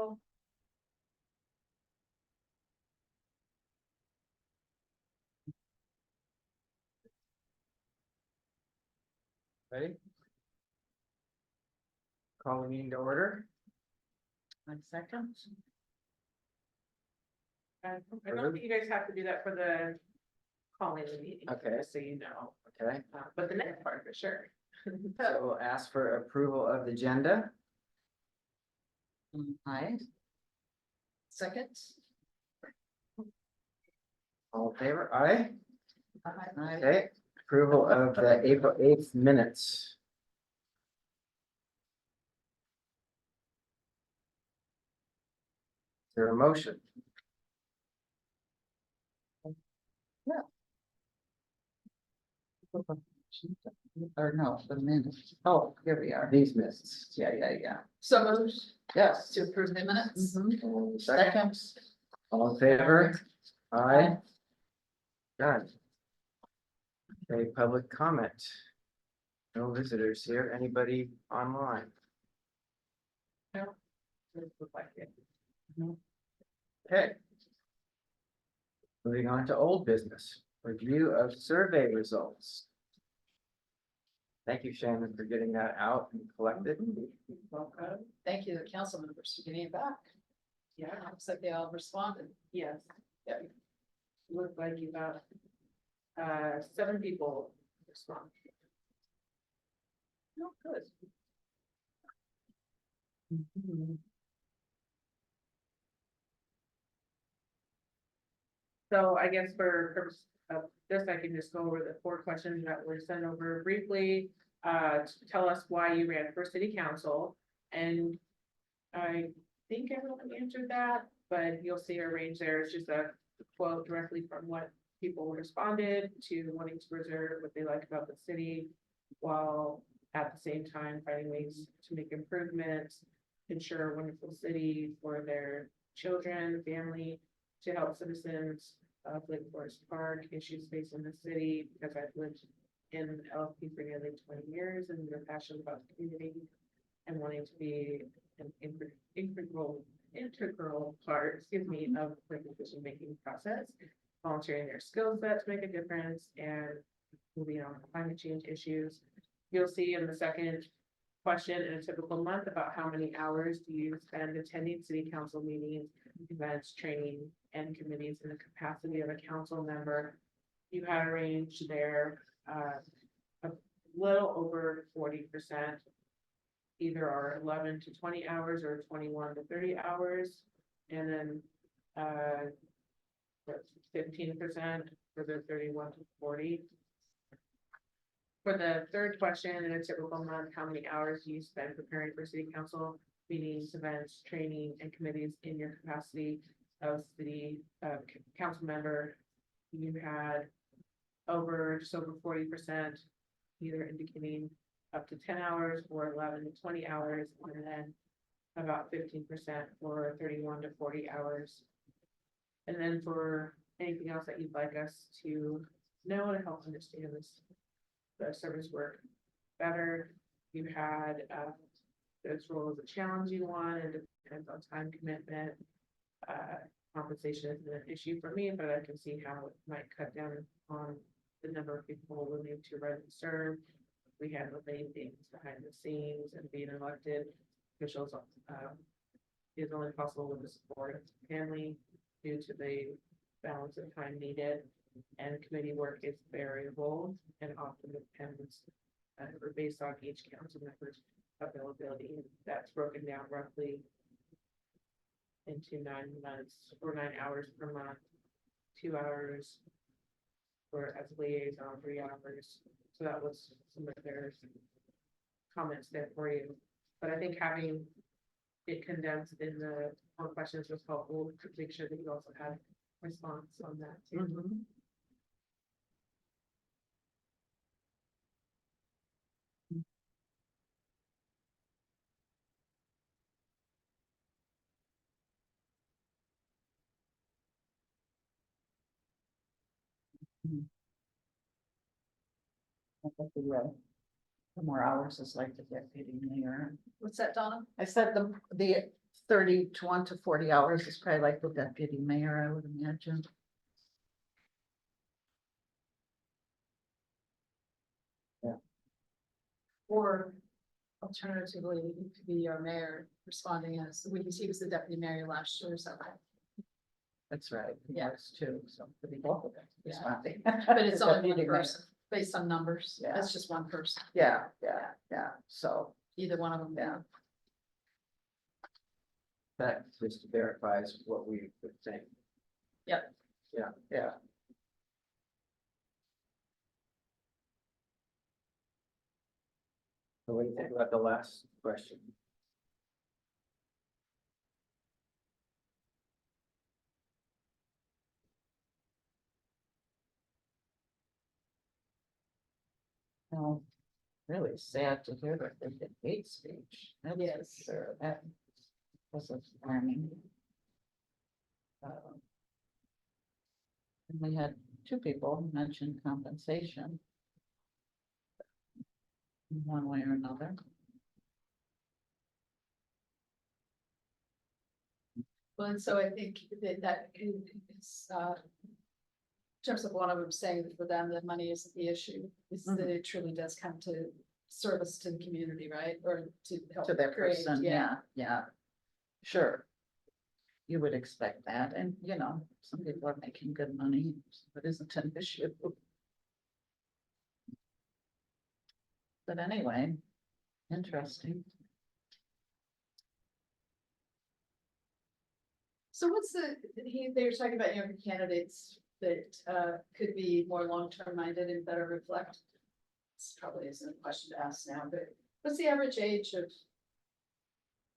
call. Ready? Call the meeting to order. 1 second. I don't think you guys have to do that for the calling the meeting. Okay. Just so you know, Okay, but the next part for sure. so we'll ask for approval of the agenda. Aye. Second. All in favor? Aye. Aye. Okay, approval of the April 8th minutes. Is there a motion? Or no, the minutes. Oh, here we are. These minutes. Yeah. So moved. Yes. To approve the minutes. Second, all in favor? Aye. Done. Okay, public comment. No visitors here. Anybody online? Look like it. Okay. Moving on to old business, review of survey results. Thank you, Shannon, for getting that out and collected. Thank you, the council members, for getting it back. Yeah, Looks like they all responded. yes. Yeah. Looked like you got 7 people respond. Oh, good. So I guess for purpose of this, I can just go over the 4 questions that were sent over briefly. Tell us why you ran for city council, and I think everyone answered that, but you'll see a range there. It's just a quote directly from what people responded to, wanting to preserve what they like about the city, while at the same time finding ways to make improvements, ensure a wonderful city for their children, family, to help citizens of Lake Forest Park, issues facing the city, because I've lived in LFP for nearly 20 years and we're passionate about the community and wanting to be an integral part, of the decision-making process, volunteering their skill set to make a difference, and moving on to climate change issues. You'll see in the second question, in a typical month, about how many hours do you spend attending city council meetings, events, training, and committees in the capacity of a council member. You had a range there, a little over 40%, either are 11 to 20 hours or 21 to 30 hours, and then 15% for the 31 to 40. For the third question, in a typical month, how many hours do you spend preparing for city council meetings, events, training, and committees in your capacity of city council member? You had just over 40%, either indicating up to 10 hours or 11 to 20 hours, and then about 15% for 31 to 40 hours. And then for anything else that you'd like us to know to help understand the service work better, you had this role as a challenging one, and it depends on time commitment. Compensation isn't an issue for me, but I can see how it might cut down on the number of people willing to run and serve. We handle many things behind the scenes, and being elected officials is only possible with the support of the family due to the balance of time needed, and committee work is variable and often depends based on each council member's availability. That's broken down roughly into 9 months or 9 hours per month, 2 hours for as liaison, 3 hours. So that was some of their comments there for you. But I think having it condensed in the 4 questions was helpful to make sure that you also had response on that too. I think the more hours is like to get paid in the year. What's that, Donna? I said the 31 to 40 hours is probably like the deputy mayor, I would imagine. Or alternatively, it could be our mayor responding as, he was the deputy mayor last year, so. That's right. Yeah. Yes, too, so for the both of them Yeah. responding. But it's only one Deputy mayor. person, based on numbers. Yeah. That's just one person, Yeah, so, either one of them. yeah. That just verifies what we would think. Yeah. So what do you think about the last question? Well, really sad to hear that they did hate speech. That's for Yes. sure, that was alarming. Um, And we had two people mention compensation. In one way or another. Well, and so I think that is, in terms of one of them saying that for them, that money isn't the issue, is that it truly does come to service to the community, right? Or to help To that create, person, yeah. Sure. You would expect that, and you know, some people are making good money, so it isn't an issue. But anyway, interesting. So what's they were talking about younger candidates that could be more long-term minded and better reflect. This probably isn't a question to ask now, but what's the average age of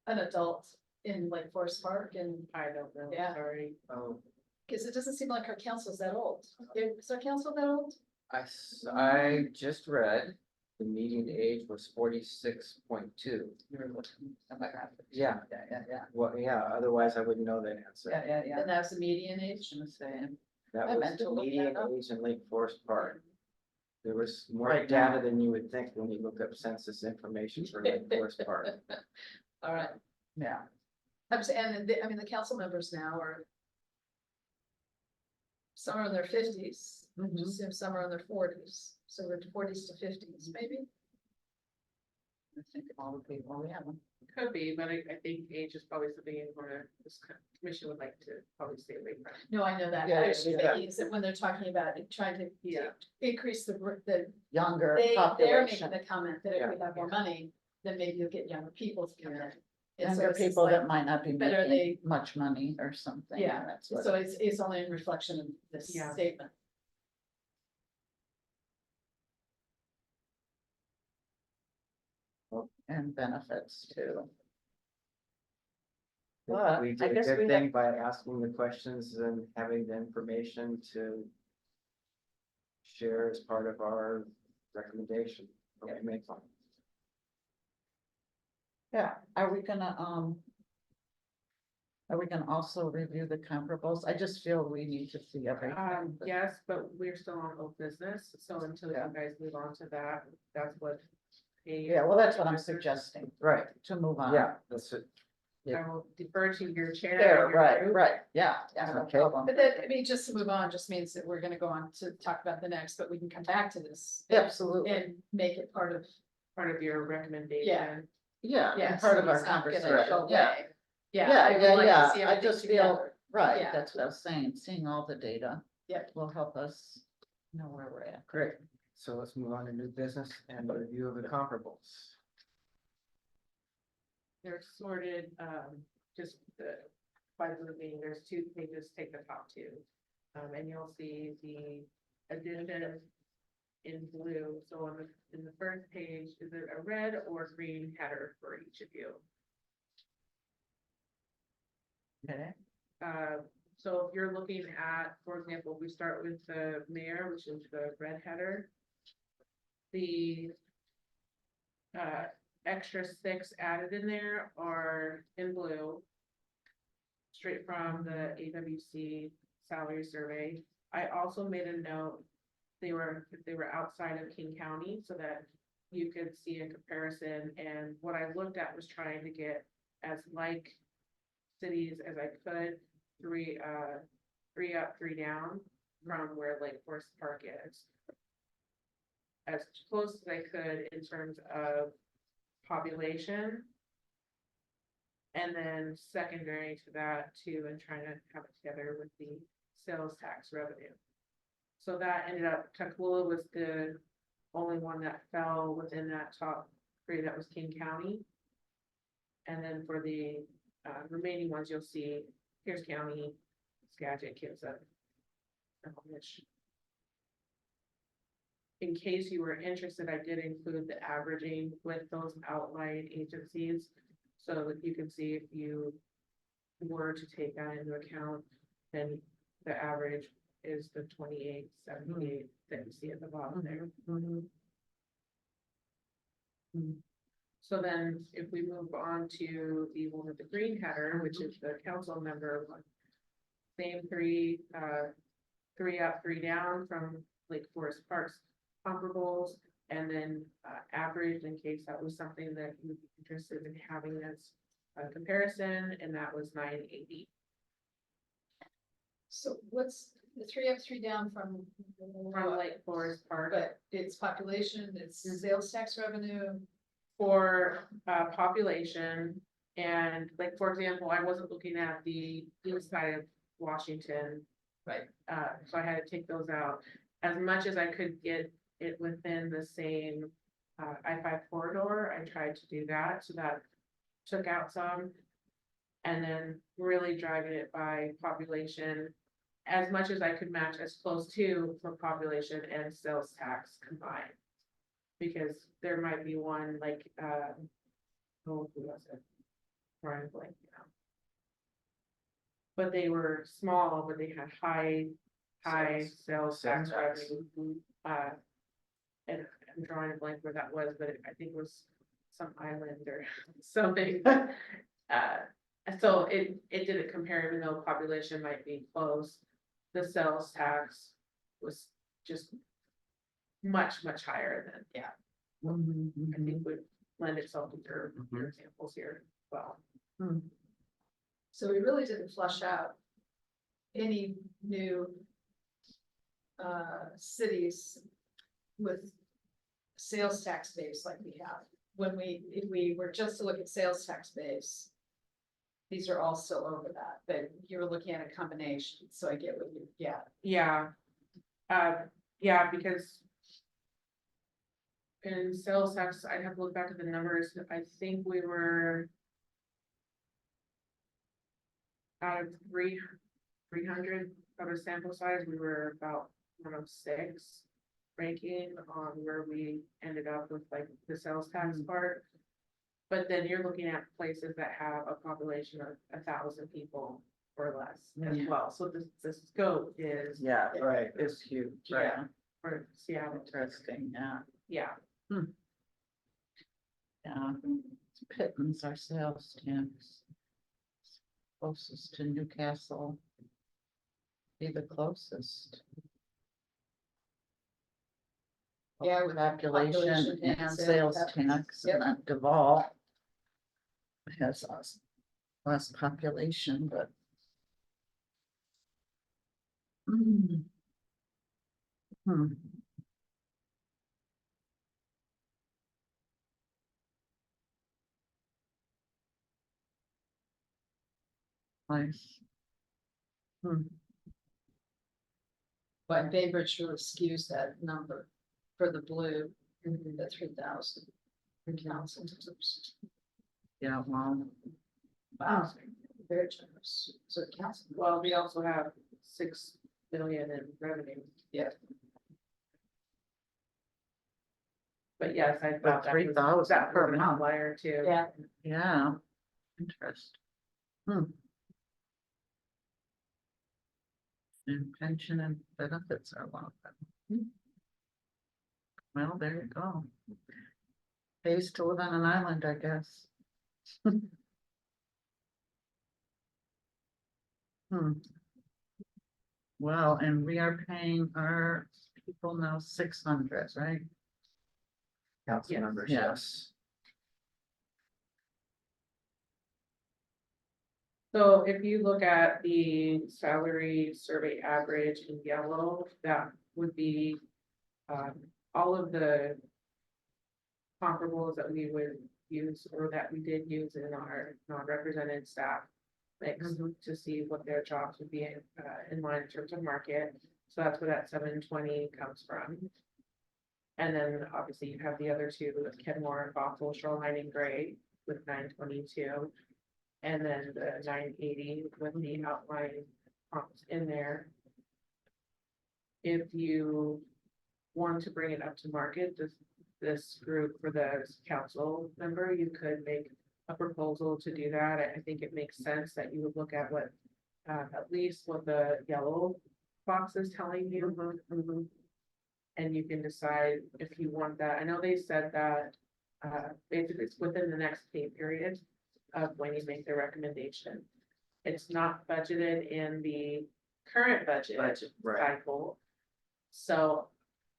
an adult in Lake Forest Park? And I don't know, Yeah. sorry. Oh, because it doesn't seem like our council's that old. Is our council that old? I just read the median age was 46.2. You're looking at my graphic. Yeah. Yeah. Well, yeah, otherwise I wouldn't know that answer. Yeah. And that's the median age? I'm gonna say, That I was meant to the look that median up. age in Lake Forest Park. There was more Right data now. than you would think when you look up census information for Lake Forest Park. All right. yeah, And I mean, the council members now are some are in their 50s, Mhm. assume some are in their 40s, so we're 40s to 50s, maybe. I think all the people, we have them. Could be, but I think age is probably something where this commission would like to probably stay away from. No, I know that. Yeah, I was just yeah. thinking is that when they're talking about it, trying to Yeah. increase the Younger they're making population, the comment that if we have more money, then maybe you'll get younger people to come in. And so younger it's just people that like- might not be better making much money or something. Yeah, That's what. So it's only in reflection of this Yeah. statement. And benefits too. But we I did a guess good we thing by asking the questions and having the information to share as part of our recommendation. when we make one. Yeah, are we gonna also review the comparables? I just feel we need to see everything. Yes, but we're still on old business, so until you Yeah. guys move on to that, that's what. Yeah, well, that's what I'm suggesting, Right, to move on. yeah, that's it. I will defer to your chair. There, and your right, group. right, yeah, no Okay. problem. But that, I mean, just to move on just means that we're gonna go on to talk about the next, but we can come back to this. Absolutely, And make it part of, Part of your recommendation. yeah, and yeah. part so of our it's not gonna conversation, go yeah. away. Yeah, I would like to see I everything just feel, together. right, Yeah. that's what I was saying, seeing all the data. Yep. Will help us know where we're at. Great, so let's move on to new business and a review of the comparables. They're sorted, just by grouping, there's 2 pages, take the top 2. And you'll see the addition in blue, so in the first page, is it a red or green header for each of you? Okay. So if you're looking at, for example, we start with the mayor, which is the red header. The extra 6 added in there are in blue. Straight from the AWC salary survey. I also made a note, they were outside of King County so that you could see a comparison, and what I looked at was trying to get as like cities as I could, three up, three down from where Lake Forest Park is. As close as I could in terms of population. And then secondary to that too, and trying to have it together with the sales tax revenue. So that ended up, Tukwila was the only one that fell within that top three, that was King County. And then for the remaining ones, you'll see Pierce County, Skagit, Kitsap. In case you were interested, I did include the averaging with those outlying agencies. So that you can see if you were to take that into account, then the average is the 2878 that you see at the bottom there. So then if we move on to the one with the green header, which is the council member one. Same three up, three down from Lake Forest Park's comparables, and then average in case that was something that you would be interested in having as a comparison, and that was 980. So what's the 3 up, 3 down from? From Lake Forest Park. But it's population, it's sales tax revenue. For population, and like, for example, I wasn't looking at the east side of Washington. Right. So I had to take those out, as much as I could get it within the same I-5 corridor. I tried to do that, so that took out some. And then really driving it by population, as much as I could match as close to for population and sales tax combined. Because there might be one like, who was it? Ryan Blank, But they were small, but they had high sales tax revenue. And I'm drawing a blank where that was, but I think it was some island or something. So it didn't compare, even though population might be close. The sales tax was just much higher than, I think would lend itself to your examples here. Well, So we really didn't flush out any new cities with sales tax base like we have. If we were just to look at sales tax base, these are all still over that, but you were looking at a combination, so I get what you, yeah, because in sales tax, I'd have to look back at the numbers. I think we were out of 300 of a sample size, we were about 106 ranking on where we ended up with like the sales tax part. But then you're looking at places that have a population of 1,000 people or less as well. So the scope is, Yeah, right, it's huge, right? yeah, for Seattle. Interesting, yeah. Yeah, Yeah, Pittman's our sales tax. Closest to Newcastle. Be the closest. Yeah, with Population and sales sales tax. tax, Yep. and then Duval has less population, but. Hmm. Nice. But Bainbridge really skews that number for the blue, the 3,000. Council members. Yeah, well, Wow, very generous. So it counts. well, we also have 6 billion in revenue. Yeah. But yes, I thought that was 3,000 that per was an month. outlier too. Yeah. yeah, interesting. And pension and benefits are low. Well, there you go. Pays to live on an island, I guess. Well, and we are paying our people now 600, right? Council Yes. members, Yeah. yes. So if you look at the salary survey average in yellow, that would be all of the comparables that we would use or that we did use in our non-represented staff mix to see what their jobs would be in line in terms of market. So that's where that 720 comes from. And then obviously you have the other two with Kenmore and Bothell, Shoreline and Gray with 922. And then the 980 with the outline prompts in there. If you want to bring it up to market, this group for the council member, you could make a proposal to do that. I think it makes sense that you would look at what, at least what the yellow box is telling you. And you can decide if you want that. I know they said that, basically it's within the next pay period of when you make the recommendation. It's not budgeted in the current budget Right. cycle. So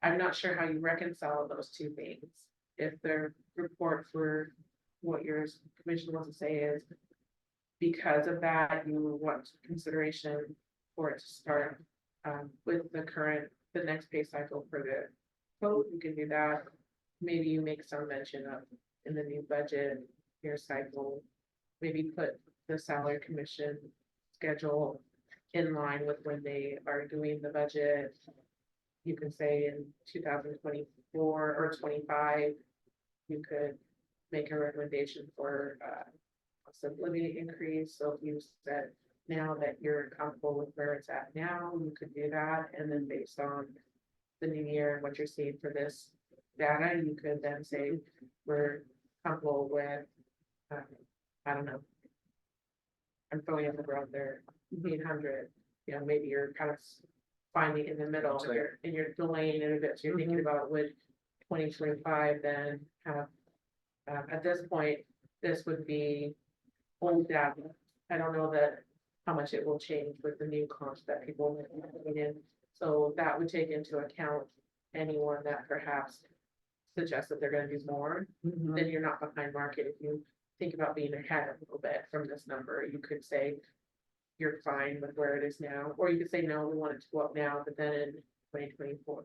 I'm not sure how you reconcile those two things. If the report for what your commission wants to say is because of that, you want consideration for it to start with the next pay cycle for the code, you can do that. Maybe you make some mention of in the new budget year cycle, maybe put the salary commission schedule in line with when they are doing the budget. You can say in 2024 or 25, you could make a recommendation for cost of living increase. So if you said now that you're comfortable with where it's at now, you could do that. And then based on the new year and what you're seeing for this data, you could then say, we're comfortable with, I don't know. I'm throwing a number out there, 800, maybe you're kind of finding in the middle and you're delaying it a bit. So you're thinking about would 2025 then have, at this point, this would be old data. I don't know that how much it will change with the new comps that people will be putting in. So that would take into account anyone that perhaps suggests that they're going to do more, then you're not behind market. If you think about being ahead a little bit from this number, you could say you're fine with where it is now, or you could say, no, we want it to go up now, but then in 2024,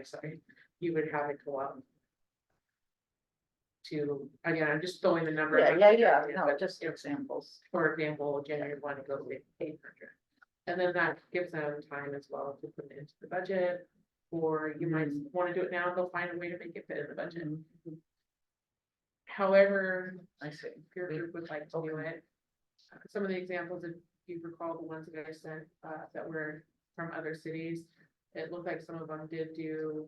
sorry, you would have it go up to, again, I'm just throwing the number. Yeah, no, just examples. For example, January 1, it goes with 800. And then that gives them time as well to put it into the budget, or you might want to do it now, they'll find a way to make it fit in the budget. However, I see. if your group would like to do it, some of the examples, if you recall the ones that I sent, that were from other cities, it looked like some of them did do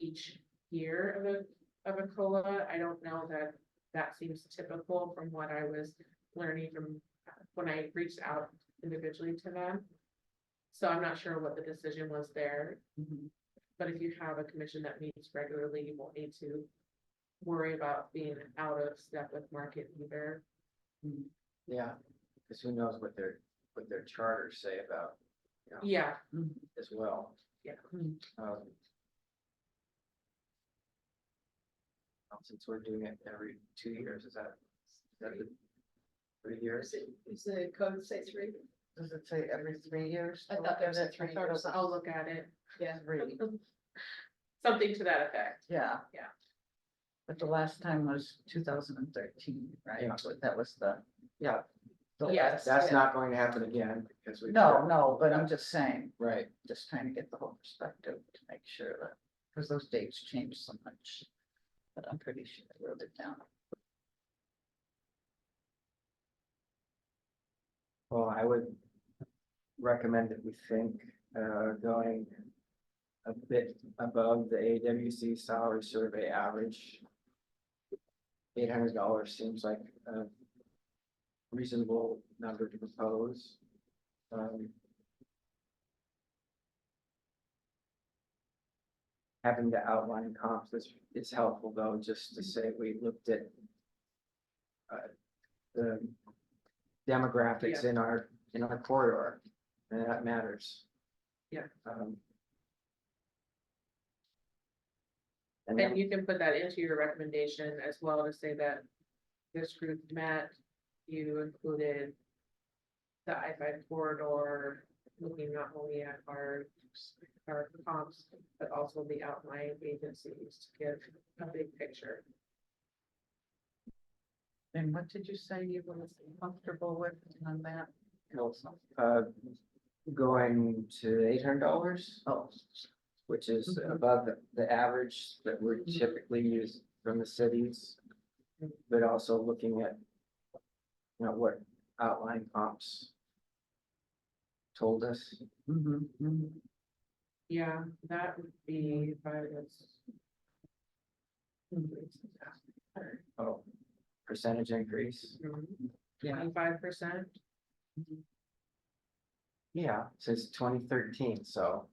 each year of a COLA. I don't know that that seems typical from what I was learning from when I reached out individually to them. So I'm not sure what the decision was there. But if you have a commission that meets regularly, you won't need to worry about being out of step with market either. Yeah, because who knows what their charters say about, Yeah, as well. Yeah. Since we're doing it every 2 years, is that the 3 years? Is the code say 3? Does it say every 3 years? I thought there was 3 I thought it years. was I'll look at it. Yeah. 3. Something to that effect. Yeah. Yeah. But the last time was 2013, right? Yeah. So that was the. Yeah. the Yes. last- That's not going to happen again because we. No, but I'm just saying, Right, just trying to get the whole perspective to make sure that, because those dates change so much. But I'm pretty sure I wrote it down. well, I would recommend that we think, going a bit above the AWC salary survey average. $800 seems like a reasonable number to propose. Having the outline comps is helpful though, just to say we looked at the demographics in our corridor, and that matters. Yeah. And then, And you can put that into your recommendation as well to say that this group met, you included the I-5 corridor, looking not only at our comps, but also the outlying agencies to give a big picture. And what did you say you were comfortable with on that? Uh, going to $800, Oh, which is Mhm. above the average that we're Mhm. typically used from the cities. But also looking at, what outline comps told us. mhm, mhm. Yeah, that would be if I was. Oh, percentage increase. Yeah. 25%. Yeah, since 2013, so,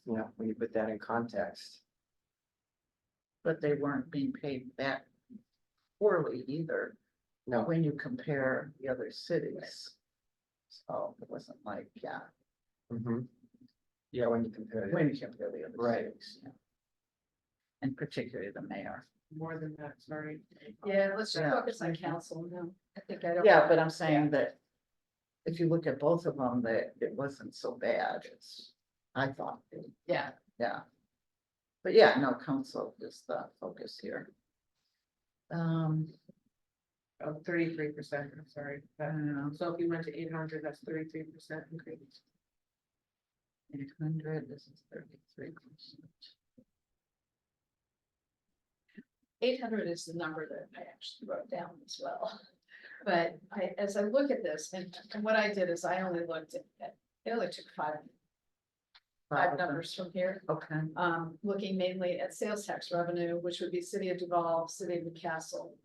when you put that in context. But they weren't being paid that poorly either, No, when you compare the other cities. So it wasn't like, yeah, mhm. Yeah, when you compare when it, you compare the other Right. cities, yeah. And particularly the mayor. More than that, sorry. Yeah, let's just Yeah. focus on council now. I think I don't. Yeah, but I'm saying that if you look at both of them, that it wasn't so bad, I thought, Yeah, yeah. But yeah, no, council is the focus here. Oh, 33%, I'm sorry. So if you went to 800, that's 33% increase. 800, this is 33%. 800 is the number that I actually wrote down as well. But as I look at this, and what I did is I only looked at, I only took five of them. numbers from here. Okay, Looking mainly at sales tax revenue, which would be City of Duval, City of Newcastle.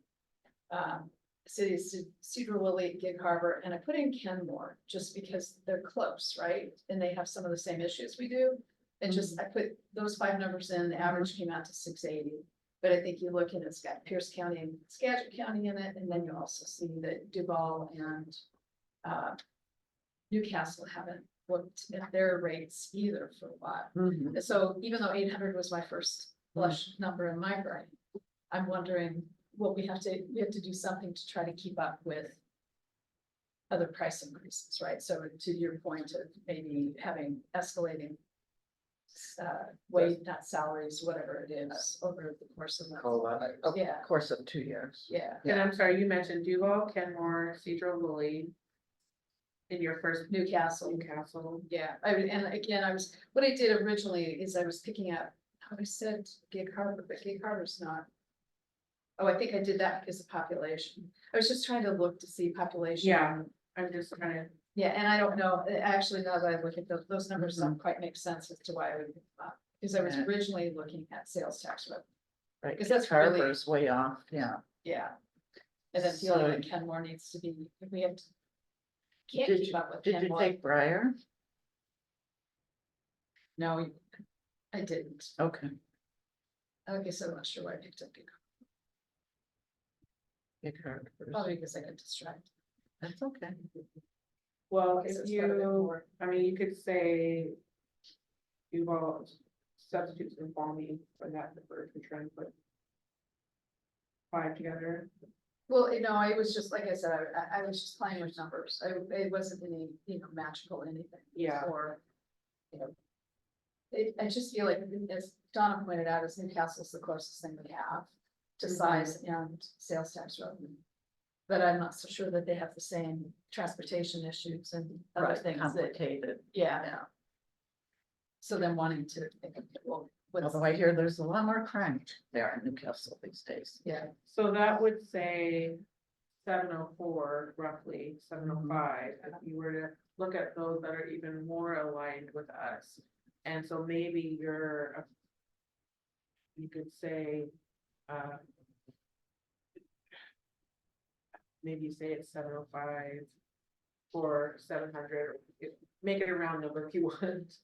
City of Cedar Lily, Gig Harbor, and I put in Kenmore just because they're close, right? And they have some of the same issues we do. And just, I put those five numbers in, the average came out to 680. But I think you look and it's got Pierce County and Skagit County in it, and then you also see that Duval and Newcastle haven't looked at their rates either for a while. Mhm. So even though 800 was my first blush number in my brain, I'm wondering, well, we have to do something to try to keep up with other price increases, right? So to your point of maybe having escalating wage, not salaries, whatever it is, over the course of the, COLA. Of Yeah. course of 2 years. yeah. And I'm sorry, you mentioned Duval, Kenmore, Cedar Lily. In your first Newcastle. Yeah, and again, what I did originally is I was picking up, how I said Gig Harbor, but Gig Harbor's not. Oh, I think I did that because of population. I was just trying to look to see population. Yeah. I'm just trying to, Yeah, and I don't know, actually, now that I look at those numbers don't quite make sense as to why I would, because I was Yeah. originally looking at sales tax revenue, Right, 'Cause because that's really- Harbor's way off, yeah. yeah. And then feeling So- like Kenmore needs to be, if we have to. Can't Did keep you- up with Did you Kenmore. take Briar? No, I didn't. Okay. I guess I'm not sure why I picked up Gig Big Harbor. Probably because I got distracted. That's okay. well, Because if it's got a bit you, more. I mean, you could say. Duval substitutes and me for that, for trying to put. Five together. Well, I was just, like I said, I was just playing with numbers. It wasn't any, magical anything. Yeah. Or, I just feel like, as Donna pointed out, is Newcastle's the closest thing we have to size and sales tax revenue. But I'm not so sure that they have the same transportation issues and other Right, things that, complicated, yeah. yeah. So then wanting to think, okay, well, what's, Although I hear there's a lot more crime there in Newcastle these days. yeah, So that would say 704, roughly 705, if you were to look at those that are even more aligned with us. And so maybe you could say, maybe say it's 705 or 700, make it a round number if you want.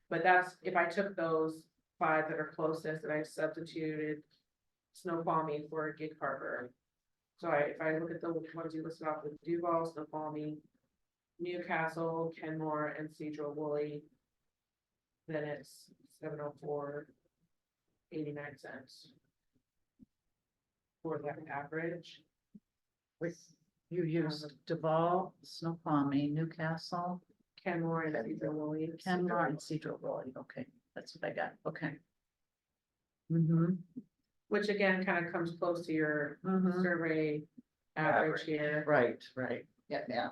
But that's, if I took those five that are closest and I substituted Snoqualmie for Gig Harbor. So if I look at the ones you listed off with Duval, Snoqualmie, Newcastle, Kenmore, and Cedar Woolley, then it's 704.89 for that average. With You use Duval, Snoqualmie, Newcastle, Kenmore and Cedar Woolley. Kenmore and Cedar Woolley, okay, that's what I got, okay. Mm-hmm, Which again, kind of comes close to your mm-hmm, survey average here. right, yeah.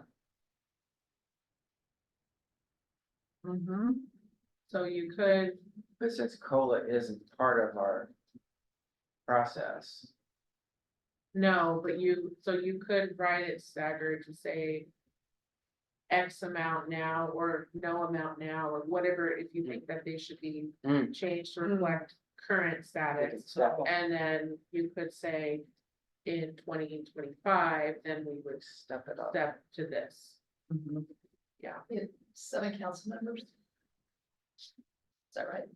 Mm-hmm, So you could, But since COLA isn't part of our process, no, but so you could write it staggered to say X amount now, or no amount now, or whatever, if you think that they should be Mm. changed to reflect current status. So- And then you could say in 2025, then we would step it up. step to this. mm-hmm. Yeah, 7 council members. Is that right?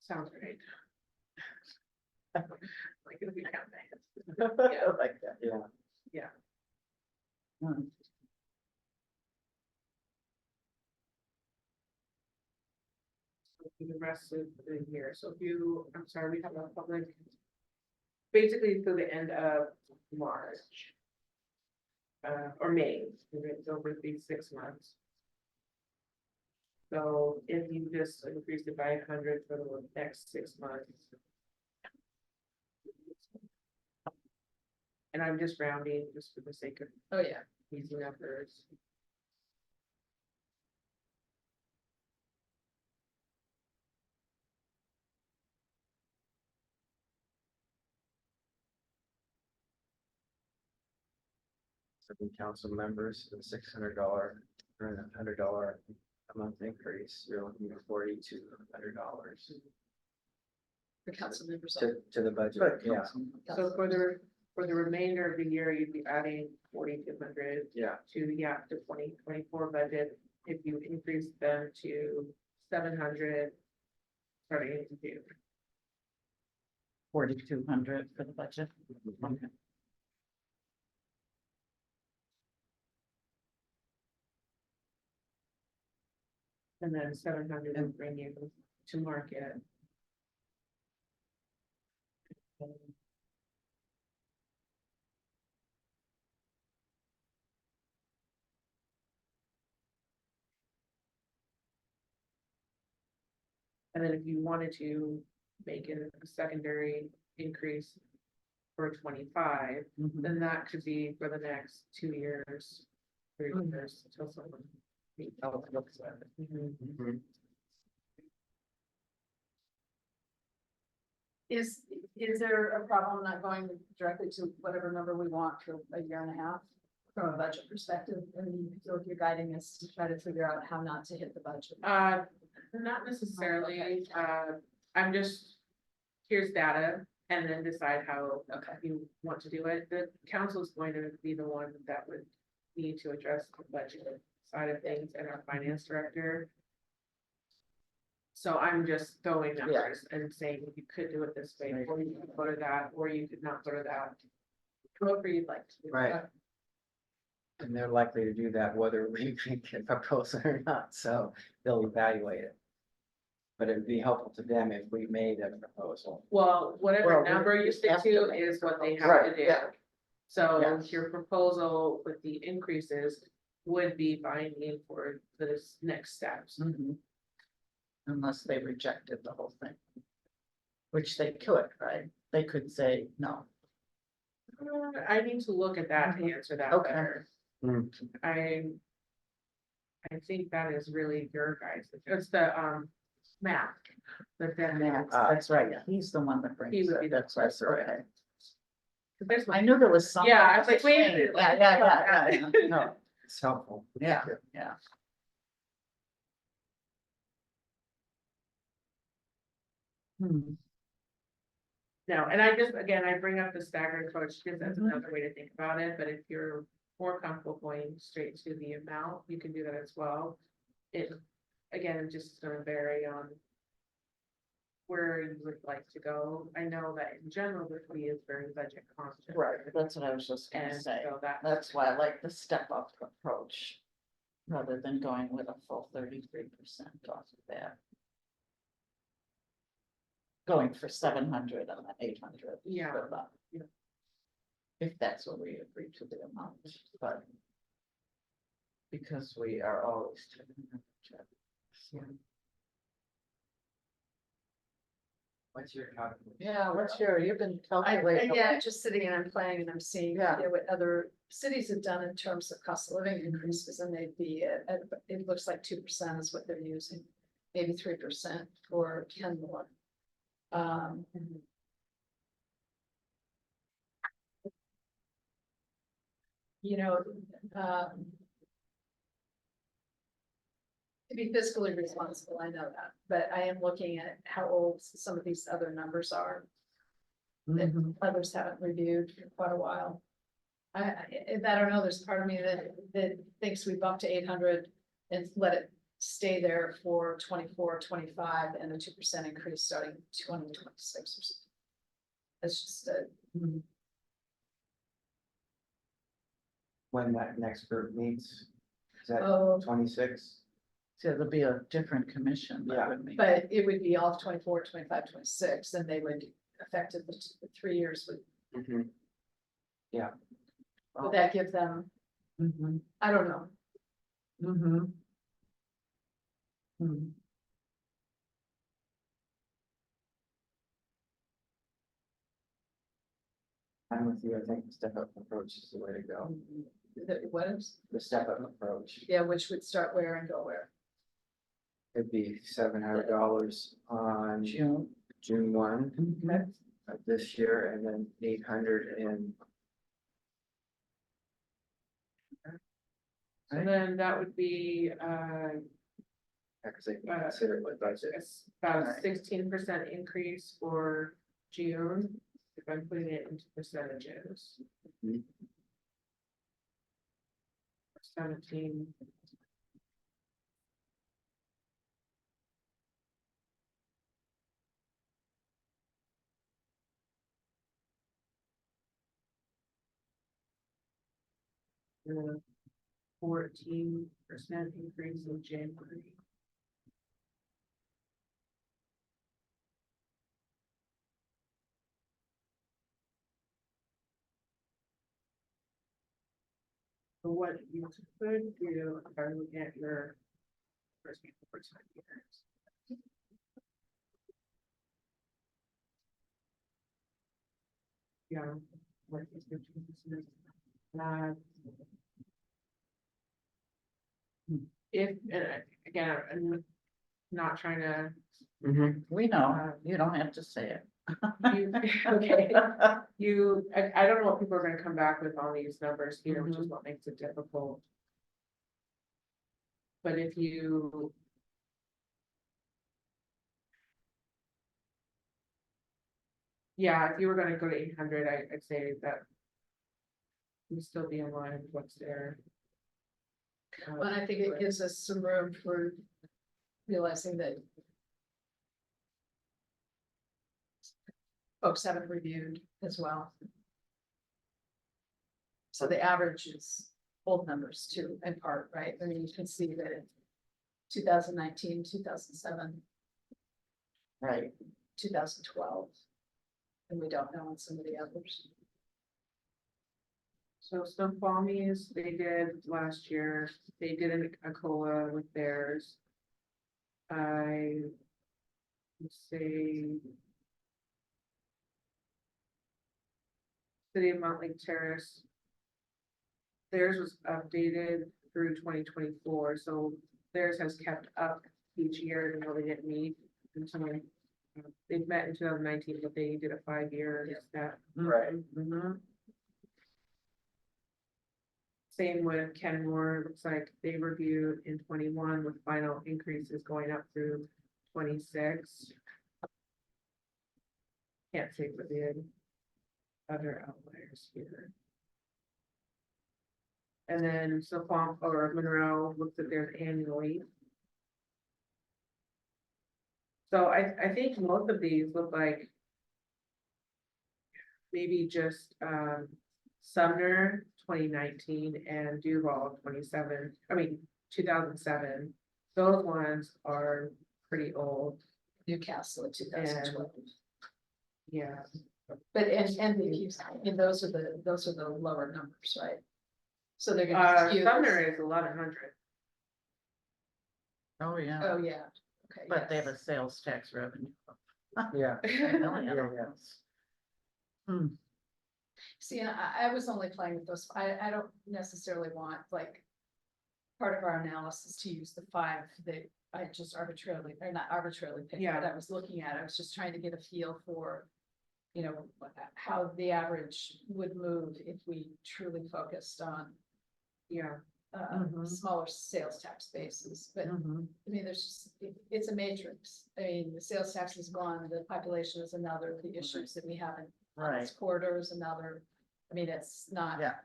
sounds great. Like it'll be counting. I like that, yeah. Mm. For the rest of the year, so if you, I'm sorry, we have a public. Basically through the end of March. Or May, it's over these 6 months. So if you just increase it by 100 for the next 6 months. And I'm just rounding just for the sake of Oh, yeah. easy numbers. Seven council members, $600, or $100 a month increase, you're looking at $4,200 The council members. to the budget, yeah, So for the remainder of the year, you'd be adding 4,200 yeah. to the 2024 budget. If you increase them to 700. Starting in June. 4,200 for the budget. Okay. And then 700 will bring you to market. And then if you wanted to make it a secondary increase for 25, Mhm. then that could be for the next 2 years, 3 years, until someone. Looks at it. Mhm. Is there a problem not going directly to whatever number we want for a year and a half? From a budget perspective, and you're guiding us to try to figure out how not to hit the budget. Not necessarily, I'm just, here's data, and then decide how you want to do it. The council is going to be the one that would need to address the budget side of things, and our finance director. So I'm just throwing numbers and saying you could do it this way, or you could go to that, or you could not go to that. Whoever you'd like to. Right. And they're likely to do that whether we make a proposal or not, so they'll evaluate it. But it'd be helpful to them if we made a proposal. Well, whatever Well, number you stick have to to make is what they have Right, to do. yeah. So Yeah. your proposal with the increases would be binding for this next steps. Mhm. Unless they rejected the whole thing. Which they could, right? They could say no. I need to look at that to answer that Okay. better. Hmm. I think that is really your guys, it's the map. But then That's right, he's the one that brings He would be it, the that's right, person. okay. there's I knew there was something. Yeah, I was like, wait a minute. Yeah, No, it's helpful. yeah, yeah. Hmm, No, and I just, again, I bring up the staggered approach because that's Mhm. another way to think about it, but if you're more comfortable going straight to the amount, you can do that as well. It, again, it's just gonna vary on where you would like to go. I know that in general, the fee is very budget conscious. right, that's what I was just gonna And say, so that's why I like the step up approach. Rather than going with a full 33% off of that. Going for 700 and 800. Yeah. for that. if that's what we agree to the amount, but. Because we are always. What's your calculation? Yeah, what's your, you've been I, calculating. yeah, just sitting and I'm playing and I'm seeing, Yeah. what other cities have done in terms of cost of living increases, and they'd be it looks like 2% is what they're using. Maybe 3% for Kenmore. You know, um. To be fiscally responsible, I know that, but I am looking at how old some of these other numbers are. That Mhm. others haven't reviewed for quite a while. I don't know, there's part of me that thinks we bump to 800 and let it stay there for 24, 25, and a 2% increase starting 2026 or something. It's just Mhm. When that next group meets, is that oh, 26? So it'll be a different commission. that Yeah. would make- but it would be all 24, 25, 26, and they would affected the 3 years would that give them, Mhm. I don't know. Mhm. Mhm. I'm with you, I think the step-up approach is the way to go. What is, The step-up approach, yeah, which would start where and go where. it'd be $700 on June. 1 Mhm. of this year, and then 800 in. And then that would be, Because they can consider it with budget. it's about a Right. 16% increase for June, if I'm putting it into percentages. Mhm. 17. And 14% increase in January. So what you could do, if I look at your first before time years. Yeah. What is the difference? If, and again, I'm not trying to, We know, you don't have to say it. you, okay, I don't know what people are gonna come back with on these numbers here, which is what makes it difficult. But if you. Yeah, if you were gonna go to 800, I'd say that. Would still be in line with what's there. But I think it gives us some room for realizing that folks haven't reviewed as well. So the average is old numbers too, in part, right? I mean, you can see that in 2019, 2007, Right. 2012. And we don't know on some of the others. So Snoqualmie's, they did last year, they did a COLA with theirs. I would say. City of Mount Lake Terrace. Theirs was updated through 2024, so theirs has kept up each year, even though they didn't meet until. They've met in 2019, but they did a 5-year step. Right. Mhm. Same with Kenmore, looks like they reviewed in 21 with final increases going up through 26. Can't say for the other outliers here. And then Snoqualmie or Monroe looks at theirs annually. So I think most of these look like. Maybe just Sumner 2019 and Duval 2007. Those ones are pretty old, Newcastle in 2012. yeah. But and those are the lower numbers, right? So they're gonna skew. Sumner is 1100. Oh, yeah, Oh, yeah, okay. but they have yes. a sales tax revenue. Yeah, $1 million. yeah. Hmm, See, and I was only playing with those, I don't necessarily want, like, part of our analysis to use the 5 that I just arbitrarily, or not arbitrarily picked, Yeah. but I was looking at, I was just trying to get a feel for, you know, how the average would move if we truly focused on, Yeah, Mhm. smaller sales tax bases, but mhm. I mean, there's just, it's a matrix. I mean, the sales tax is one, the population is another, the issues that we have in this Right, corridor is another. I mean, it's not. yeah.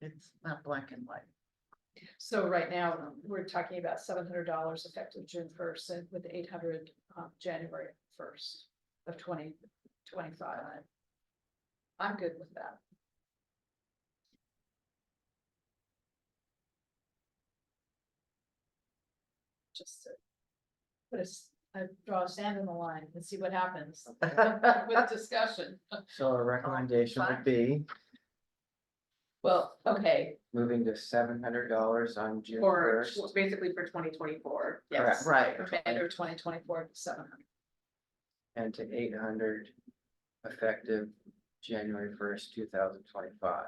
It's not black and white. So right now, we're talking about $700 effective June 1st and with 800 January 1st of 2025. I'm good with that. Just to put I draw a sand in the line and see what happens with discussion. So a recommendation would be Well, okay, moving to $700 on June or 1st. basically for 2024. yes. Right. Remainder 2024 700. And to 800 effective January 1st, 2025.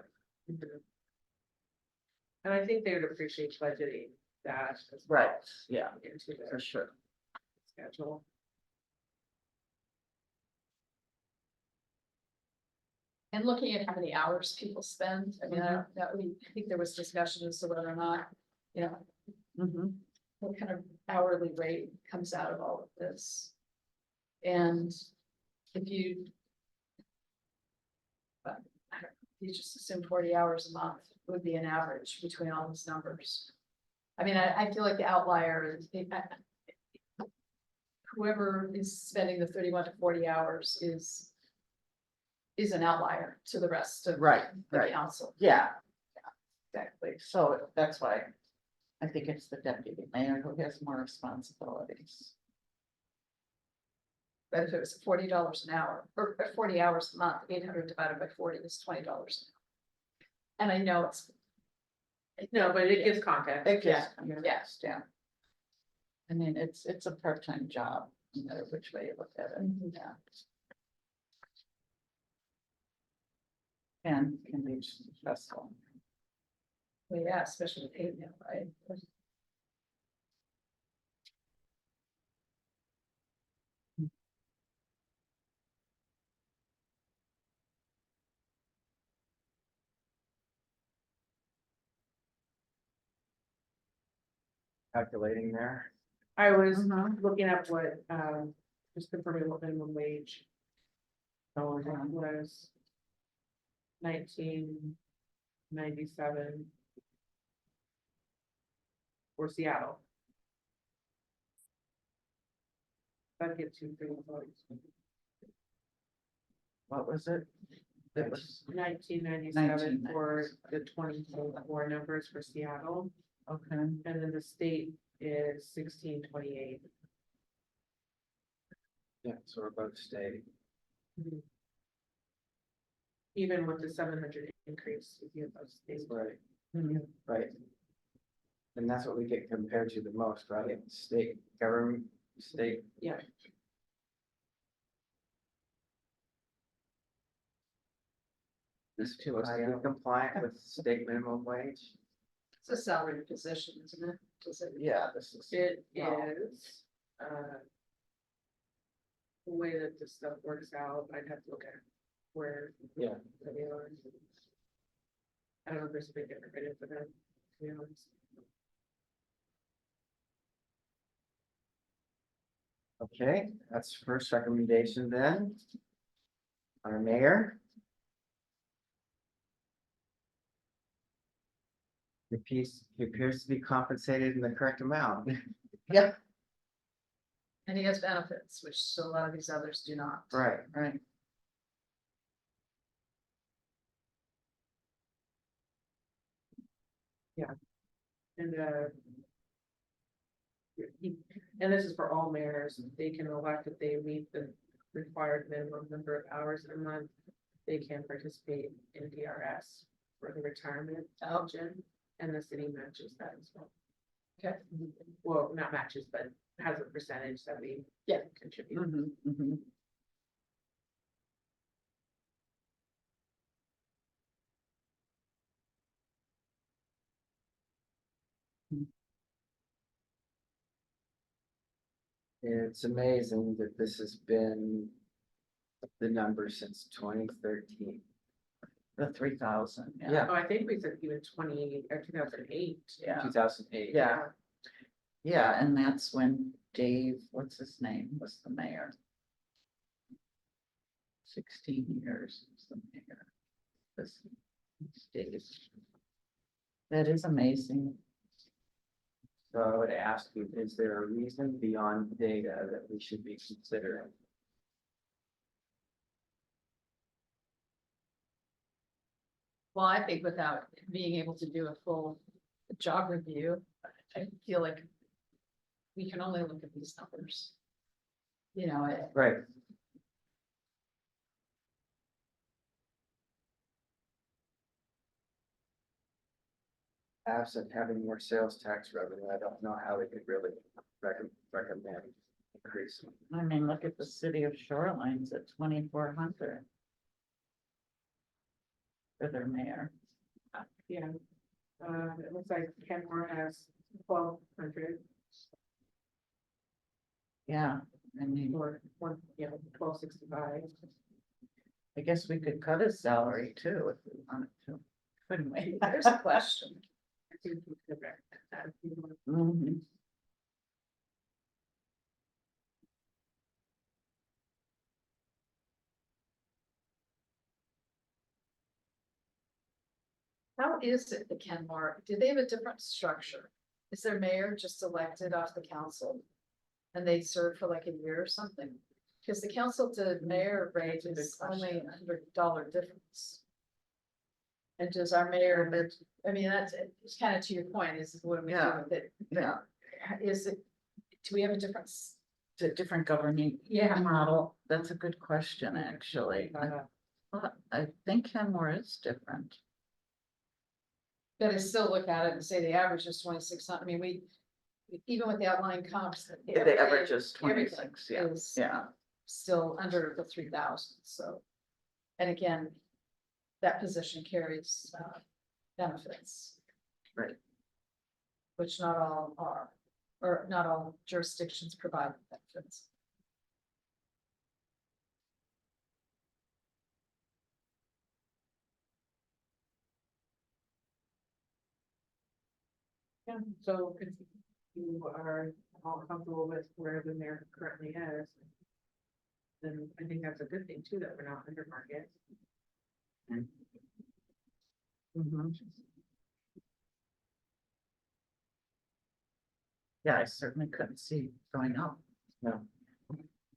And I think they would appreciate budgeting that as Right, well yeah, into for their sure. schedule. And looking at how many hours people spend, I mean, I think there was discussion as to whether or not, you know, Mhm. what kind of hourly rate comes out of all of this. And if you. But I don't, you just assume 40 hours a month would be an average between all these numbers. I mean, I feel like the outlier is. Whoever is spending the 31 to 40 hours is an outlier to the rest of Right, the right, council. yeah. Exactly, so that's why I think it's the deputy mayor who has more responsibilities. But if it was $40 an hour or 40 hours a month, 800 divided by 40 is $20 an hour. And I know it's. No, but it gives context. It Yeah, gets, yeah. yes, yeah. I mean, it's a part-time job, no matter which way you look at it, yeah. And can be stressful. Well, yeah, especially paid now, right? Calculating there. I was Mhm. looking up what, just confirming what minimum wage. So it was 1997. For Seattle. That'd get 2 votes. What was it? It was, 1997 for the 2024 numbers for Seattle, okay, and then the state is 1628. Yeah, so we're both state. Even with the 700 increase, if you have those states. Right, Mhm. right. And that's what we get compared to the most, right? State government, state. Yeah. Is to be compliant with state minimum wage. It's a salary position, isn't it? Does it? Yeah, this is. It Wow. is, the way that this stuff works out, I'd have to look at where. Yeah. They are. I don't know if there's a big difference in it for them, to be honest. Okay, that's first recommendation then. Our mayor. He appears to be compensated in the correct amount. Yeah, And he has benefits, which a lot of these others do not. Right, right, And, and this is for all mayors, they can elect if they meet the required minimum number of hours in a month, they can participate in DRS for the retirement option, and the city matches that as well. Okay. Well, not matches, but has a percentage that we Yeah. contribute. Mhm, mhm. It's amazing that this has been the number since 2013. The 3,000, yeah. Yeah. Oh, I think we said even 2008. Yeah, 2008. yeah, yeah, and that's when Dave, what's his name, was the mayor. 16 years was the mayor. This Dave. That is amazing. So I would ask you, is there a reason beyond data that we should be considering? Well, I think without being able to do a full job review, I feel like we can only look at these numbers. You know, Right. Absent having more sales tax revenue, I don't know how they could really recommend increasing. I mean, look at the city of Shoreline's at 2,400. For their mayor. Yeah. It looks like Kenmore has 1,200 Yeah, I mean, or 1,265. I guess we could cut his salary too if we wanted to. Couldn't we? there's a question. I think we could recommend that if you want. Mhm. How is it the Kenmore, do they have a different structure? Is their mayor just elected off the council? And they serve for like a year or something? Because the council to mayor rate That's a is good only question. $100 difference. And does our mayor, I mean, that's, it's kind of to your point, is what do we do Yeah. with it? Yeah, Is it, do we have a difference? it's a different governing model. That's a good question, actually. I think Kenmore is different. But I still look at it and say the average is 2,600, I mean, we, even with the outlying comps. The average is everything 26, yeah, is yeah. Still under the 3,000, so. And again, that position carries benefits. Right. Which not all are, or not all jurisdictions provide benefits. Yeah, so if you are all comfortable with where the mayor currently is, then I think that's a good thing too, that we're not under market. Mhm. Yeah, I certainly couldn't see going up. No.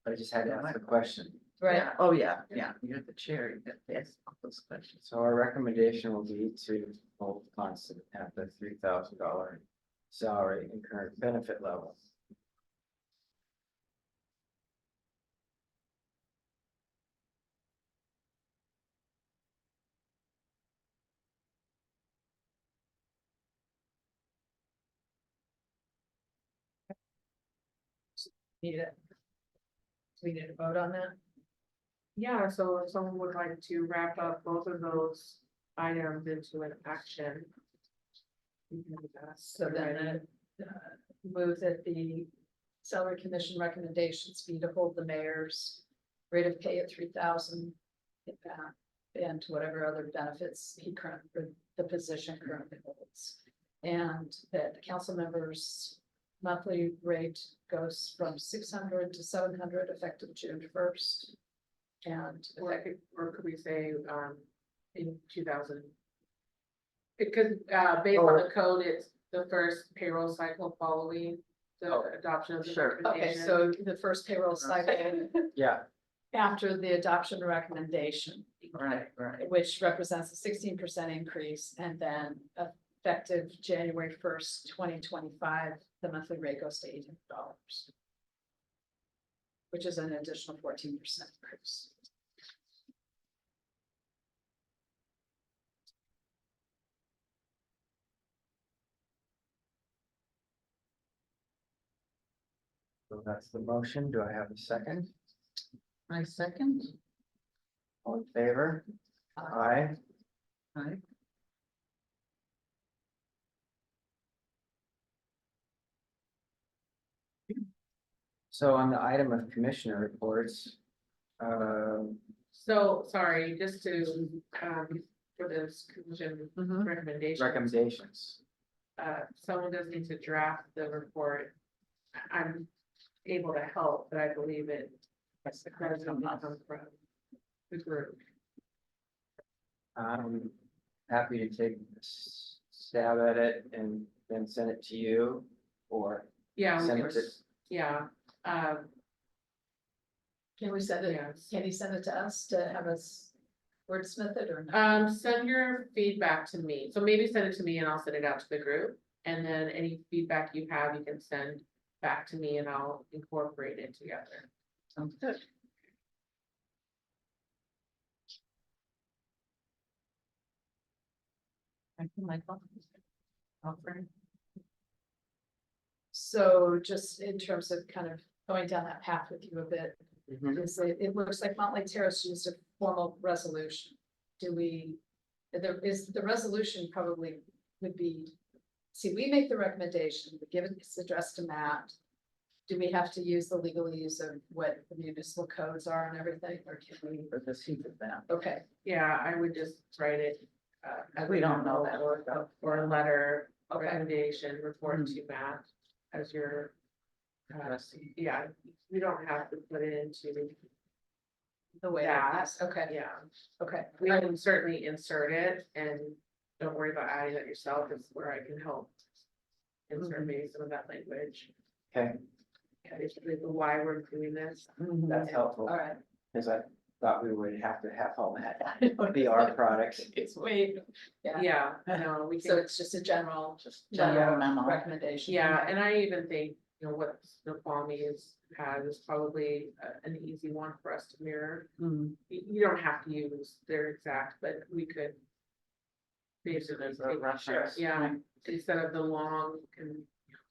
I just had to ask the question. Yeah. Oh, yeah, yeah, you're the chair, you get to ask all those questions. So our recommendation will be to hold constant at the $3,000 salary and current benefit levels. Need it. Do we need to vote on that? Yeah, so if someone would like to wrap up both of those items into an action. we can do that. So then, move that the salary commission recommendations be to hold the mayor's rate of pay at 3,000. And whatever other benefits he the position currently holds. And that the council members' monthly rate goes from 600 to 700 effective June 1st. And Or could we say, in 2000? Because, based on the code, it's the first payroll cycle following the adoption of the Sure. okay, recommendation. so the first payroll cycle Yeah, after the adoption recommendation, Right, right. which represents a 16% increase, and then effective January 1st, 2025, the monthly rate goes to $800. which is an additional 14% increase. So that's the motion. Do I have a second? I second. All in favor? Aye. Aye. So on the item of commissioner reports, So, sorry, just to, for this commission Mhm. recommendation. recommendations. Someone does need to draft the report. I'm able to help, but I believe it. Yes, The credit come from the group. I'm happy to take a stab at it and then send it to you or Yeah, we send can- it to, yeah, Can we send it, yes. can you send it to us to have us wordsmith it or not? Send your feedback to me. So maybe send it to me and I'll send it out to the group. And then any feedback you have, you can send back to me and I'll incorporate it together. Sounds good. Thank you, Michael. Alfred? So just in terms of kind of going down that path with you a bit, Mhm. is it looks like Mountlake Terrace used a formal resolution. Do we, the resolution probably would be, see, we make the recommendation, we give it, it's addressed to Matt. Do we have to use the legalese of what the municipal codes are and everything, or can we? For the seat of that. Okay, Yeah, I would just write it. As We a don't know memo that. or a letter, Okay. recommendation, report Mhm. to Matt as your. Addressing. Yeah, you don't have to put it into the way that, that is, okay, yeah, okay. we can certainly insert it and don't worry about adding that yourself, it's where I can help. Insert maybe some of that language, Okay, basically the why we're doing this. that's helpful, All right. because I thought we would have to have all that be our products. It's way, yeah, Yeah, no, we so can, it's just a general General memo. recommendation. yeah, and I even think, you know, what Snoqualmie has is probably an easy one for us to mirror. Mhm. You don't have to use their exact, but we could. Basically, As a take- reference. yeah, instead of the long and.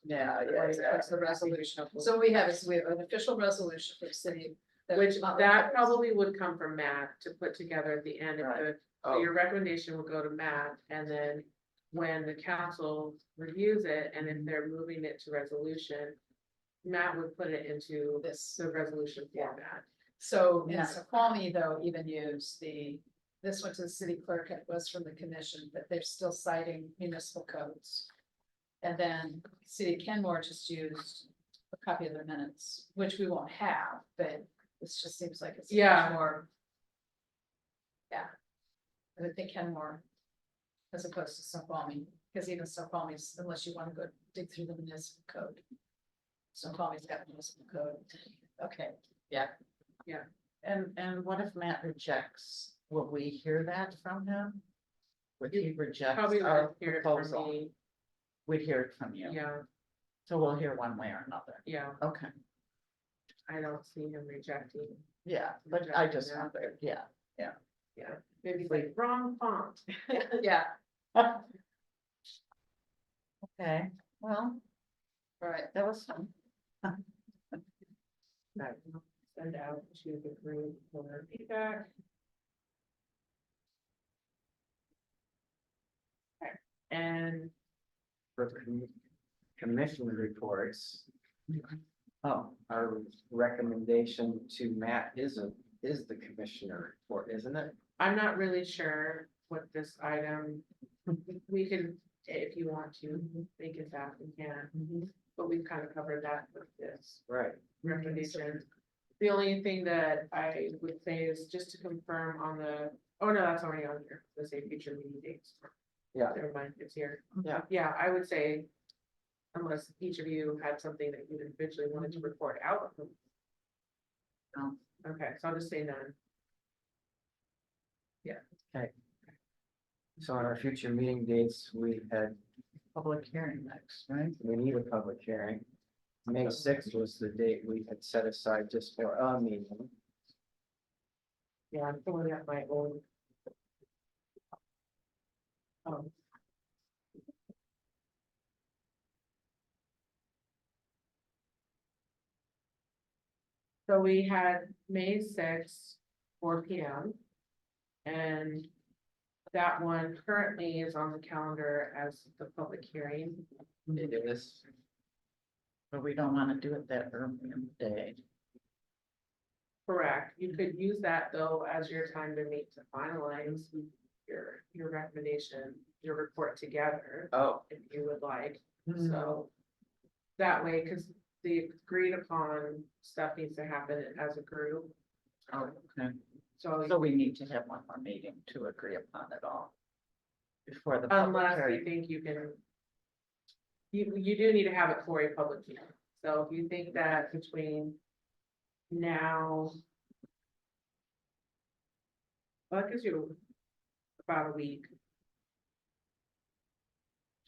Yeah, it's the resolution. Couple. So we have an official resolution for the city. Which that probably would come from Matt to put together at the end of Right. the, so Oh, your recommendation will go to Matt, and then. When the council reviews it, and if they're moving it to resolution. Matt would put it into This, the resolution format. so in Yeah. Snoqualmie though, even use this went to the city clerk, it was from the commission, but they're still citing municipal codes. And then city of Kenmore just used a copy of their minutes, which we won't have, but this just seems like it's Yeah. much more. Yeah. I would think Kenmore as opposed to Snoqualmie, because even Snoqualmie's, unless you want to go dig through the municipal code. Snoqualmie's got municipal code. Okay, yeah. And what if Matt rejects? Will we hear that from him? Would he reject Probably our would hear it from proposal? me, We'd hear it from you. yeah, So we'll hear one way or another. yeah, Okay, I don't see him rejecting, yeah, but I just wondered, yeah. maybe like wrong font. Yeah, Okay, well, all right. that was fun. That will send out to the group for feedback. Okay, and for commission reports, Oh, our recommendation to Matt is the commissioner report, isn't it? I'm not really sure what this item, we can, if you want to, make it that we can, but we've kind of covered that with this Right. recommendation. The only thing that I would say is just to confirm on the, oh no, that's already on here, the say future meeting dates. Yeah. Never mind, it's here. Yeah. Yeah, I would say, unless each of you had something that you individually wanted to report out. No. Okay, so I'll just say none. So on our future meeting dates, we need a public hearing. May sixth was the date we had set aside just for a meeting. Yeah, I'm pulling up my own. Um, So we had May sixth, 4 p.m. And that one currently is on the calendar as the public hearing. It is. But we don't wanna do it that early in the day. Correct. You could use that though as your time to meet to finalize your recommendation, your report together, Oh, if you would like. So that way, because the agreed upon stuff needs to happen as a group. Oh, okay. So So we need to have one more meeting to agree upon it all. Before the public unless you hearing. think you can. You do need to have it for a public hearing. So if you think that between now. Well, that gives you about a week.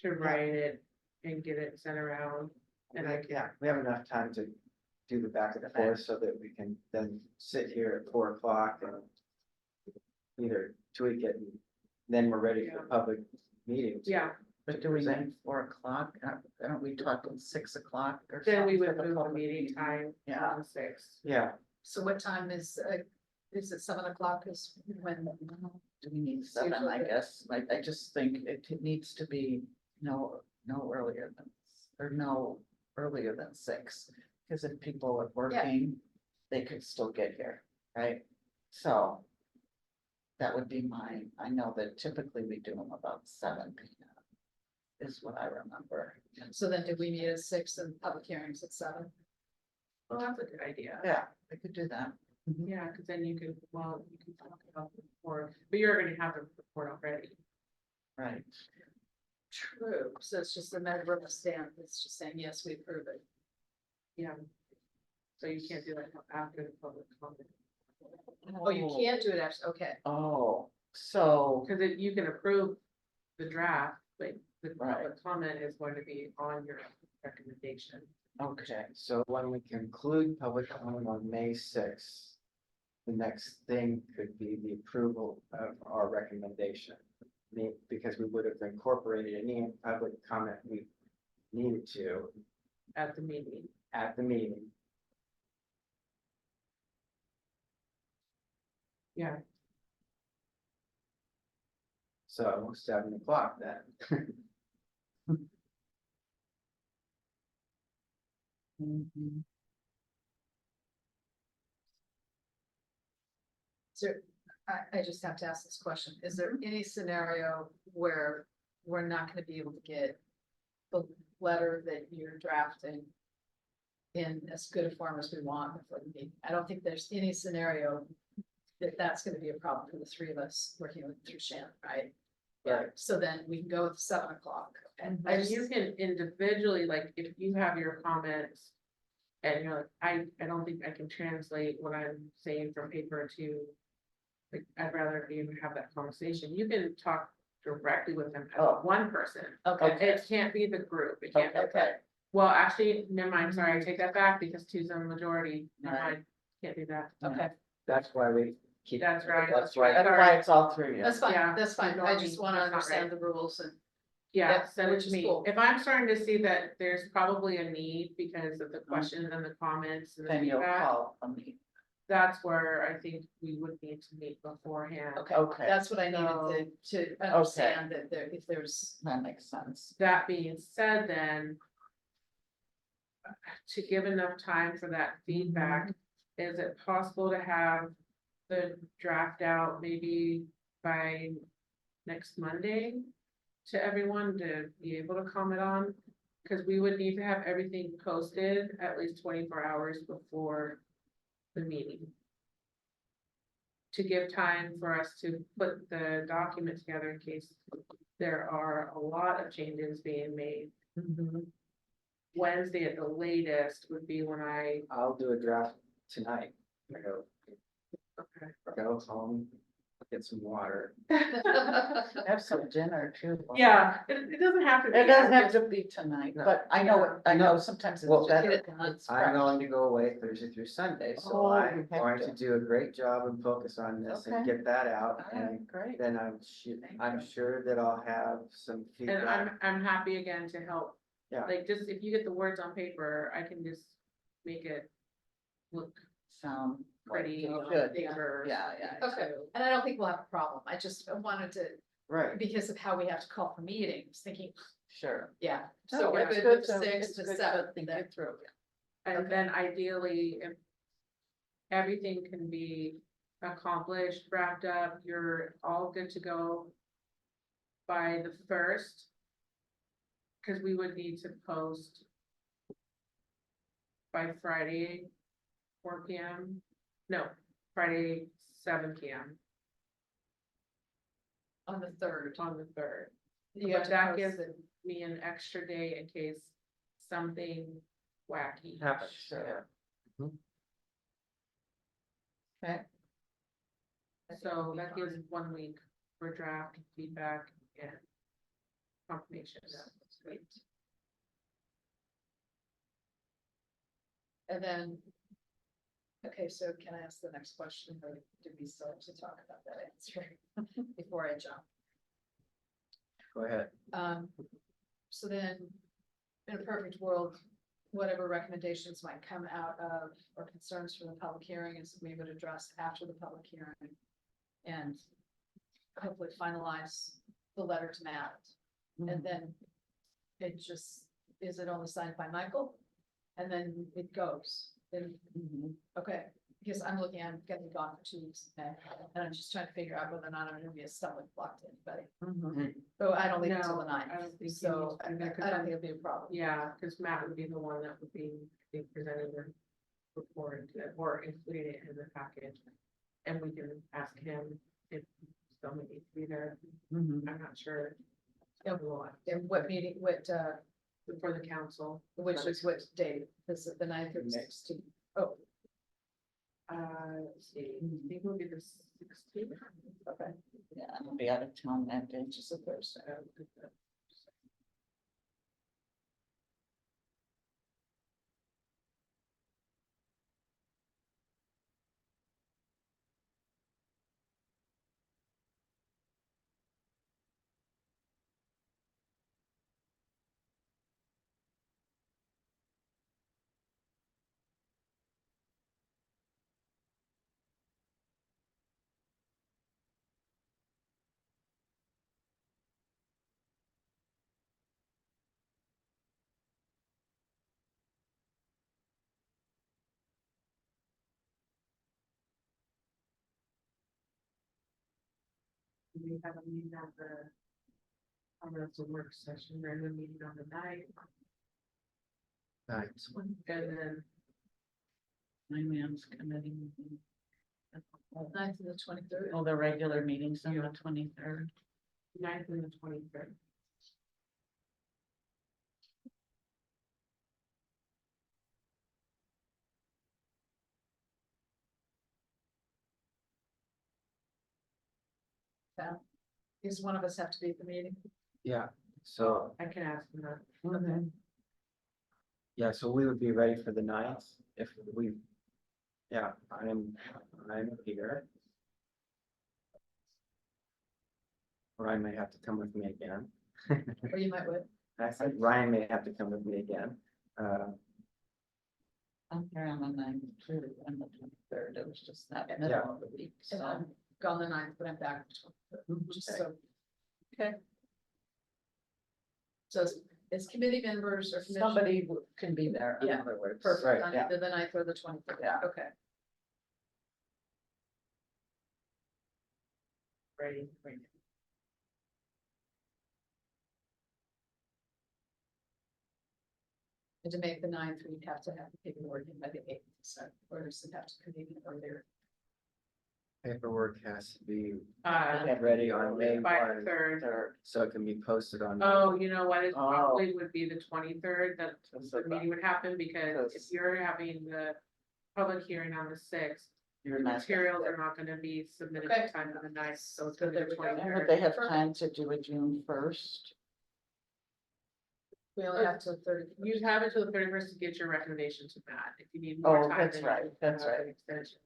To write it and get it sent around, and I can, yeah, we have enough time to do the back and forth so that we can then sit here at 4 o'clock and either tweak it and then we're ready for public meetings. yeah, But do we need 4 o'clock? Aren't we talking 6 o'clock or something? then we would for the move the public meeting time Yeah. on 6. Yeah, So what time is it 7 o'clock is when? Do we need 7, I usually- guess? I just think it needs to be no earlier than, or no earlier than 6. Because if people are working, they could still get here, right? So that would be mine. I know that typically we do them about 7 p.m. is what I remember. So then did we meet at 6 and public hearings at 7? Well, that's a good idea. Yeah, we could do that. Yeah, because then you can talk about the report, but you're gonna have the report already. Right. True, so it's just a matter of a stamp, it's just saying, yes, we approve it. Yeah. So you can't do that until after the public comment, Oh, you can't do it actually, okay. Oh, so, because you can approve the draft, but the Right. public comment is going to be on your recommendation. okay, so when we conclude public comment on May sixth, the next thing could be the approval of our recommendation. Because we would have incorporated any public comment we needed to At the meeting. at the meeting. Yeah, So 7 o'clock then. Mhm. So I just have to ask this question, is there any scenario where we're not gonna be able to get the letter that you're drafting in as good a form as we want before the meeting? I don't think there's any scenario that that's gonna be a problem for the 3 of us working with through Shannon, right? Right. So then we can go with 7 o'clock. And I and just, you can individually, like, if you have your comments. And you're like, I don't think I can translate what I'm saying from paper to. Like, I'd rather even have that conversation, you can talk directly with them as Oh. one person. okay, It can't be the group, it can't be. Okay. Well, actually, never mind, sorry, I take that back, because two's in the majority, never Right. mind, can't do that. okay, That's why we keep. That's right. That's why. That's why it's all 3 of that's us. fine, Yeah, that's fine, I just ignore me, wanna that's not understand the rules and. Yeah, Yeah, send it which to is me, cool. if I'm starting to see that there's probably a need because of the questions and the comments and the Then you'll feedback. call a meeting. That's where I think we would need to meet beforehand. Okay, Okay. that's what I So- needed to understand, that there, if there's, That makes sense. That being said, then. To give enough time for that feedback, is it possible to have the draft out maybe by next Monday? To everyone to be able to comment on, because we would need to have everything posted at least 24 hours before the meeting. To give time for us to put the document together in case there are a lot of changes being made. Wednesday at the latest would be when I'll do a draft tonight. I go okay, home, get some water. Have some dinner too. Yeah, it doesn't have to be. It doesn't I have just- to be tonight, No. but I know sometimes Well, it's better. Get it done. It's I'm fresh. going to go away Thursday through Sunday, so Oh, I'm you have going to. to do a great job and focus on this and Okay. get that out. All And right, great. then I'm sure that I'll have some And feedback. I'm happy again to help. Yeah. Like, just if you get the words on paper, I can just make it look Sound pretty like on you should. paper. Yeah, yeah. Okay, and I don't think we'll have a problem. I just wanted to, Right, because of how we have to call for meetings, thinking, Sure. yeah. No, So we're it's good good with the to- 6 it's to good to 7. think then. it through. And Okay. then ideally, if everything can be accomplished, wrapped up, you're all good to go by the 1st. Cause we would need to post by Friday, 4 PM. No, Friday, 7 PM On the 3rd. on the 3rd. You But have to that post gives it. me an extra day in case something wacky. happens, Sure. yeah. Okay. So that gives 1 week for draft feedback and confirmation. Sweet. And then, okay, so can I ask the next question, or do we still have to talk about that answer before I jump? Go ahead. So then, in a perfect world, whatever recommendations might come out of, or concerns from the public hearing is we would address after the public hearing. And hopefully finalize the letter to Matt, and then it just, is it only signed by Michael? And then it goes, then, Mhm. okay, because I'm looking, I'm getting gone for 2 weeks, and I'm just trying to figure out whether or not I'm gonna be a stumbling block to anybody. Mhm. So I don't leave until No, the I don't 9th, think so you I need to do that, 'cause don't then- think it'll be a problem. Yeah, cause Matt would be the one that would be presenting the report or including it in the package. And we can ask him if someone needs to be there. Mhm. I'm not sure. Yeah. And what meeting, For the council. which is what date, is it the 9th or the May. 16th? Oh, Let's see, I think it would be the 16th. okay. Yeah, I'll be out of town that day, just a Thursday. We have a meeting on the. That's a work session, regular meeting on the 9th, Nice. and then Finance committee. meeting. 9th and the 23rd. Oh, the regular meetings on the 23rd. 9th and the 23rd. Does one of us have to be at the meeting? Yeah, so, I can ask him that. Okay. yeah, so we would be ready for the 9th if we, yeah, I'm here. Ryan may have to come with me again. Or you might would. I said Ryan may have to come with me again. I'm here on the 9th too, and the 23rd, it was just that Yeah. middle of the week, And so. I'm gone the 9th, but I'm back. the 23rd, just Okay. so. Okay. So as committee members or commission. Somebody can be there, in Yeah, other words. Perfect, Right, on yeah. either the 9th or the 23rd. Yeah. Okay. Ready. And to make the 9th, we'd have to have the paperwork in by the 8th, so, or does it have to come even earlier? Paperwork has to be By ready on May the 1, 3rd. so it can be posted on. Oh, you know what, it Oh. probably would be the 23rd that So the meeting would happen, because if Because- you're having the public hearing on the 6th, You're not. Materials are not gonna be submitted Okay. in time for the night, so it's So gonna there be we go. And would 23rd. they have time to do it June 1st? We only have till 30. You'd have it till the 31st to get your recommendation to Matt, if you need more Oh, time. that's then you right, can that's have an right. extension.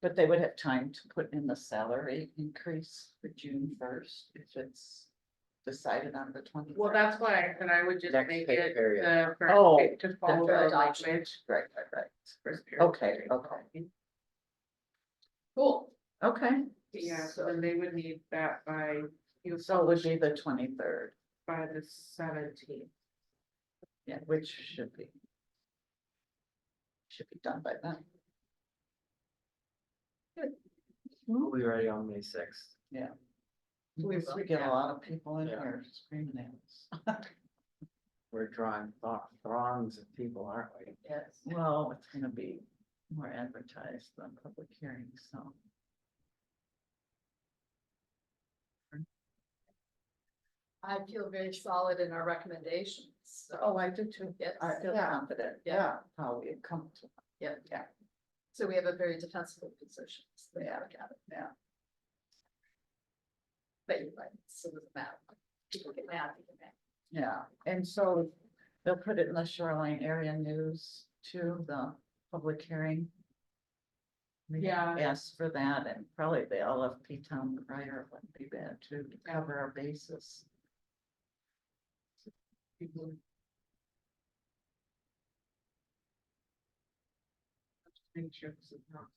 But they would have time to put in the salary increase for June 1st if it's decided on the 20th. Well, that's why I said I would just Next make pay it period. the, Oh, to follow the the adoption. language. Right. First period. Okay, okay. Cool. Okay, Yeah, so then they would need that by, you would so it would publish be the 23rd, by the 17th. yeah, which should be. Should be done by then. We'll be ready on May sixth. We get a lot of people in Yeah. here screaming at us. We're drawing throngs of people, aren't we? Yes. Well, it's gonna be more advertised than public hearings, so. I feel very solid in our recommendations, so. Oh, I do too. Yes. I feel Yeah. confident, Yeah. how we come to, Yeah. So we have a very defensible position. So Yeah. look at it. yeah. But you're right, so it doesn't matter. People get mad, they get mad. Yeah, and so they'll put it in the shoreline area news to the public hearing. We Yeah. asked for that, and probably the LFP town crier wouldn't be bad too, to cover our bases. People- Just make sure this is not.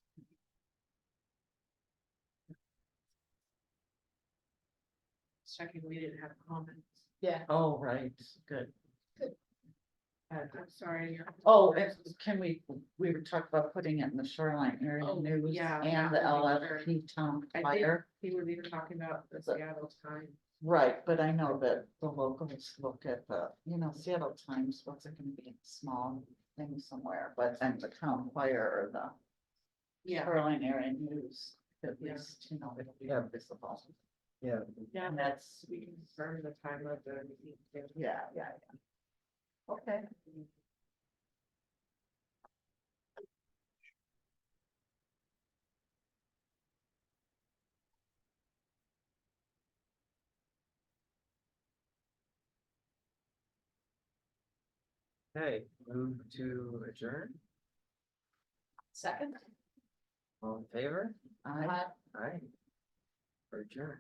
Checking, we didn't have comments. Yeah. Oh, right, good. I'm sorry. Oh, and can we were talking about putting it in the shoreline area Oh, news yeah, and the that would be LFP town I think crier. he was even talking about the But- Seattle Times. Right, but I know that the locals look at the, Seattle Times, what's it gonna be, a small thing somewhere, but then the town crier or the Yeah, shoreline area news, at Yeah. least, it'll be Yeah. visible. Yeah. yeah, And that's, we can confirm the time of the meeting. too. yeah. Okay. Hey, move to adjourn, Second. all in favor? I Aye. We're adjourned.